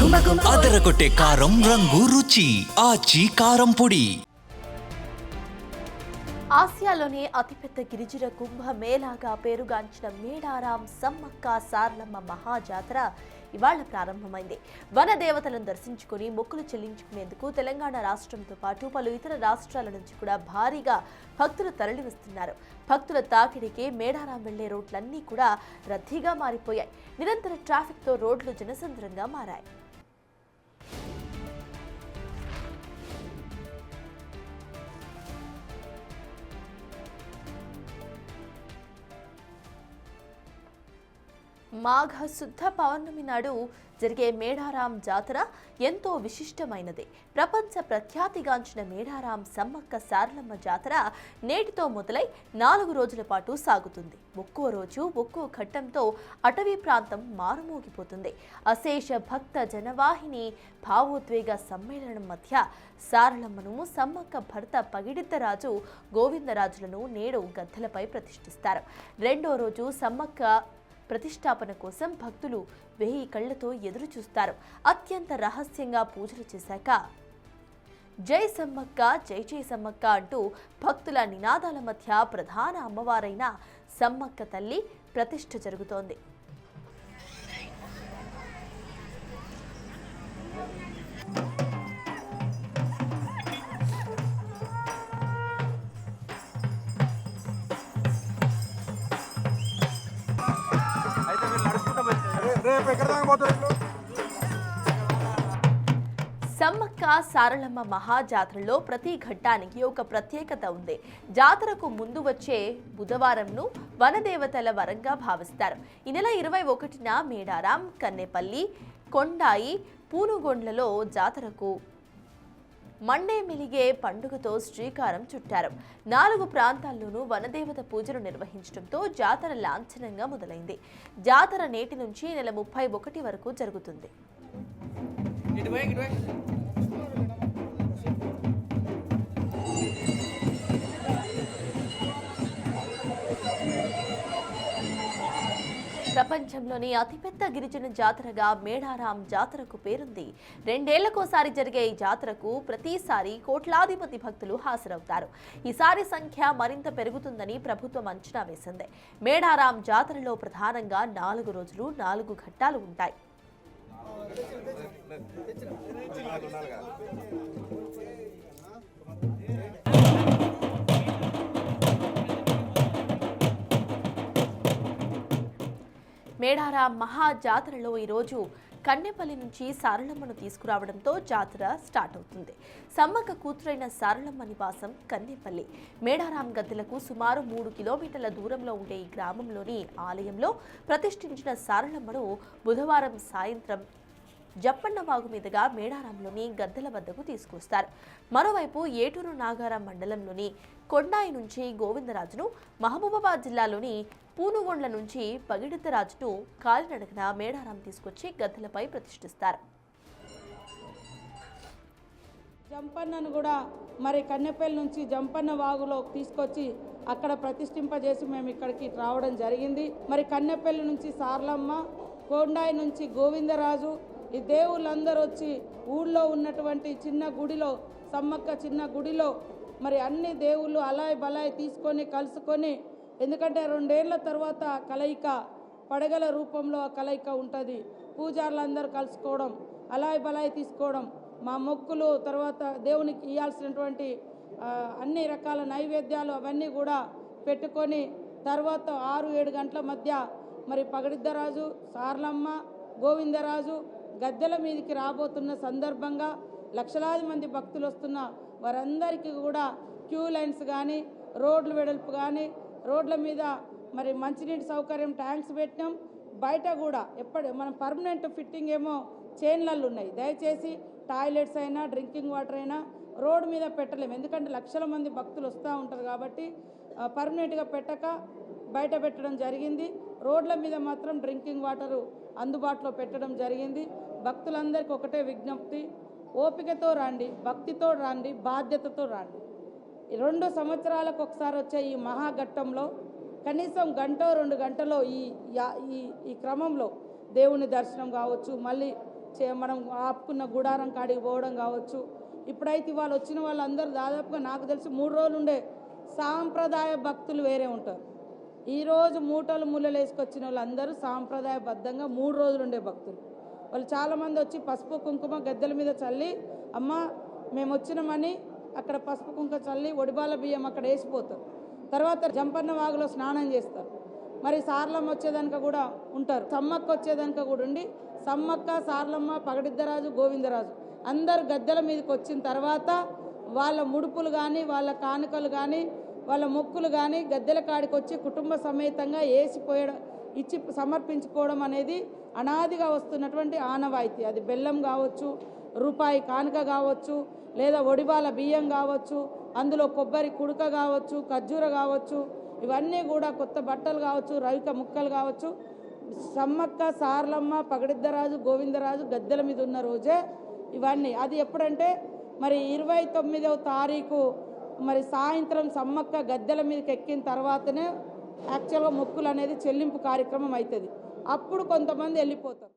అదరగొట్టే కారం రంగు రుచి ఆచి కారం పొడి. ఆసియాలోనే అతిపెద్ద గిరిజన కుంభ మేళాగా పేరుగాంచిన మేడారం సమ్మక్క సారలమ్మ మహాజాతర ఇవాళ ప్రారంభమైంది. వన దేవతలను దర్శించుకుని మొక్కులు చెల్లించుకునేందుకు తెలంగాణ రాష్ట్రంతో పాటు పలు ఇతర రాష్ట్రాల నుంచి కూడా భారీగా భక్తులు తరలివస్తున్నారు. భక్తుల తాకిడికి మేడారం వెళ్లే రోడ్లన్నీ కూడా రద్దీగా మారిపోయాయి. నిరంతర ట్రాఫిక్తో రోడ్లు జనసంద్రంగా మారాయి. మాఘ శుద్ధ పౌర్ణమి నాడు జరిగే మేడారం జాతర ఎంతో విశిష్టమైనది. ప్రపంచ ప్రఖ్యాతిగాంచిన మేడారం సమ్మక్క సారలమ్మ జాతర నేటితో మొదలై 4 రోజుల పాటు సాగుతుంది. ఒక్కో రోజు ఒక్కో ఘట్టంతో అటవీ ప్రాంతం మారుమోగిపోతుంది. అశేష భక్త జనవాహిని భావోద్వేగ సమ్మేళనం మధ్య సారలమ్మను సమ్మక్క భర్త పగిడిద్దరాజు గోవిందరాజులను నేడు గద్దెలపై ప్రతిష్ఠిస్తారు. రెండో రోజు సమ్మక్క ప్రతిష్టాపన కోసం భక్తులు 1000 కళ్లతో ఎదురు చూస్తారు. అత్యంత రహస్యంగా పూజలు చేశాక జై సమ్మక్క జై జై సమ్మక్క అంటూ భక్తుల నినాదాల మధ్య ప్రధాన అమ్మవారైన సమ్మక్క తల్లి ప్రతిష్ఠ జరుగుతోంది. సమ్మక్క సారలమ్మ మహాజాతరలో ప్రతి ఘట్టానికి ఒక ప్రత్యేకత ఉంది. జాతరకు ముందు వచ్చే బుధవారంను వనదేవతల వరంగా భావిస్తారు. ఈ నెల 21న మేడారం, కన్నెపల్లి, కొండాయి, పూనుగొండ్లలో జాతరకు మండే మిలిగే పండుగతో శ్రీకారం చుట్టారు. 4 ప్రాంతాల్లోనూ వనదేవత పూజలు నిర్వహించడంతో జాతర లాంఛనంగా మొదలైంది. జాతర నేటి నుంచి నెల 31 వరకు జరుగుతుంది. ప్రపంచంలోని అతిపెద్ద గిరిజన జాతరగా మేడారం జాతరకు పేరుంది. 2 ఏళ్లకోసారి జరిగే ఈ జాతరకు ప్రతిసారి కోట్లాది మంది భక్తులు హాజరవుతారు. ఈసారి సంఖ్య మరింత పెరుగుతుందని ప్రభుత్వం అంచనా వేసింది. మేడారం జాతరలో ప్రధానంగా 4 రోజులు 4 ఘట్టాలు ఉంటాయి. మేడారం మహాజాతరలో ఈరోజు కన్నెపల్లి నుంచి సారలమ్మను తీసుకురావడంతో జాతర స్టార్ట్ అవుతుంది. సమ్మక్క కూతురైన సారలమ్మ నివాసం కన్నెపల్లి. మేడారం గద్దెలకు సుమారు 3 కిలోమీటర్ల దూరంలో ఉండే ఈ గ్రామంలోని ఆలయంలో ప్రతిష్ఠించిన సారలమ్మను బుధవారం సాయంత్రం జప్పన్నవాగు మీదుగా మేడారంలోని గద్దెల వద్దకు తీసుకొస్తారు. మరోవైపు ఏటూరు నాగారం మండలంలోని కొండాయి నుంచి గోవిందరాజును, మహబూబాబాద్ జిల్లాలోని పూనుగొండ్ల నుంచి పగిడిద్దరాజును కాలినడకన మేడారం తీసుకొచ్చి గద్దెలపై ప్రతిష్ఠిస్తారు. జంపన్నను కూడా మరి కన్నెపల్లి నుంచి జంపన్న వాగులో తీసుకొచ్చి అక్కడ ప్రతిష్ఠింపజేసి మేము ఇక్కడికి రావడం జరిగింది. మరి కన్నెపల్లి నుంచి సారలమ్మ, కొండాయి నుంచి గోవిందరాజు, ఈ దేవుళ్ళందరూ వచ్చి ఊళ్ళో ఉన్నటువంటి చిన్న గుడిలో, సమ్మక్క చిన్న గుడిలో మరి అన్ని దేవుళ్ళు అలాయ్ బలాయ్ తీసుకొని కలుసుకొని, ఎందుకంటే 2 ఏళ్ల తర్వాత కలయిక పడగల రూపంలో ఆ కలయిక ఉంటుంది. పూజారులందరూ కలుసుకోవడం, అలాయ్ బలాయ్ తీసుకోవడం, మా మొక్కులు తర్వాత దేవునికి ఇవ్వాల్సినటువంటి అన్ని రకాల నైవేద్యాలు అవన్నీ కూడా పెట్టుకొని తర్వాత 6-7 గంటల మధ్య మరి పగిడిద్దరాజు, సారలమ్మ, గోవిందరాజు గద్దెల మీదకి రాబోతున్న సందర్భంగా లక్షలాది మంది భక్తులు వస్తున్న వారందరికీ కూడా క్యూ లైన్స్ కానీ, రోడ్లు వెడల్పు కానీ, రోడ్ల మీద మరి మంచినీటి సౌకర్యం ట్యాంక్స్ పెట్టినాం. బయట కూడా మనం పర్మనెంట్ ఫిట్టింగ్ ఏమో చైన్లలు ఉన్నాయి. దయచేసి టాయిలెట్స్ అయినా డ్రింకింగ్ వాటర్ అయినా రోడ్డు మీద పెట్టలేము, ఎందుకంటే లక్షల మంది భక్తులు వస్తూ ఉంటారు కాబట్టి పర్మనెంట్గా పెట్టక బయట పెట్టడం జరిగింది. రోడ్ల మీద మాత్రం డ్రింకింగ్ వాటరు అందుబాటులో పెట్టడం జరిగింది. భక్తులందరికీ ఒకటే విజ్ఞప్తి, ఓపికతో రండి, భక్తితో రండి, బాధ్యతతో రండి. 2 సంవత్సరాలకు ఒకసారి వచ్చే ఈ మహాఘట్టంలో కనీసం 1-2 గంటలో ఈ క్రమంలో దేవుని దర్శనం కావచ్చు, మళ్ళీ మనం ఆపుకున్న గుడారం కాడికి పోవడం కావచ్చు. ఇప్పుడైతే ఇవాళ వచ్చిన వాళ్ళందరూ దాదాపుగా నాకు తెలిసి 3 రోజులు ఉండే సాంప్రదాయ భక్తులు వేరే ఉంటారు. ఈరోజు మూటలు ముళ్ళలు వేసుకొచ్చిన వాళ్ళందరూ సాంప్రదాయబద్ధంగా 3 రోజులు ఉండే భక్తులు. వాళ్ళు చాలామంది వచ్చి పసుపు కుంకుమ గద్దెల మీద చల్లి, అమ్మ మేము వచ్చినామని అక్కడ పసుపు కుంకుమ చల్లి ఒడిబాల బియ్యం అక్కడ వేసిపోతారు. తర్వాత జంపన్న వాగులో స్నానం చేస్తారు. మరి సార్లమ్మ వచ్చేదానిక కూడా ఉంటారు, సమ్మక్క వచ్చేదానిక కూడా ఉండి, సమ్మక్క, సార్లమ్మ, పగడిద్దరాజు, గోవిందరాజు అందరు గద్దెల మీదకి వచ్చిన తర్వాత వాళ్ళ ముడుపులు కానీ, వాళ్ళ కానుకలు కానీ, వాళ్ళ మొక్కులు కానీ గద్దెల కాడికి వచ్చి కుటుంబ సమేతంగా ఇచ్చి సమర్పించుకోవడం అనేది అనాదిగా వస్తున్నటువంటి ఆనవాయితీ. అది బెల్లం కావచ్చు, రూపాయి కానుక కావచ్చు, లేదా ఒడిబాల బియ్యం కావచ్చు, అందులో కొబ్బరి కుడుక కావచ్చు, ఖర్జూర కావచ్చు, ఇవన్నీ కూడా కొత్త బట్టలు కావచ్చు, రవిక ముక్కలు కావచ్చు. సమ్మక్క, సార్లమ్మ, పగడిద్దరాజు, గోవిందరాజు గద్దెల మీద ఉన్న రోజే ఇవన్నీ. అది ఎప్పుడంటే మరి 29వ తారీఖు మరి సాయంత్రం సమ్మక్క గద్దెల మీదకి ఎక్కిన తర్వాతనే యాక్చువల్గా మొక్కులు అనేది చెల్లింపు కార్యక్రమం అవుతుంది. అప్పుడు కొంతమంది వెళ్ళిపోతారు.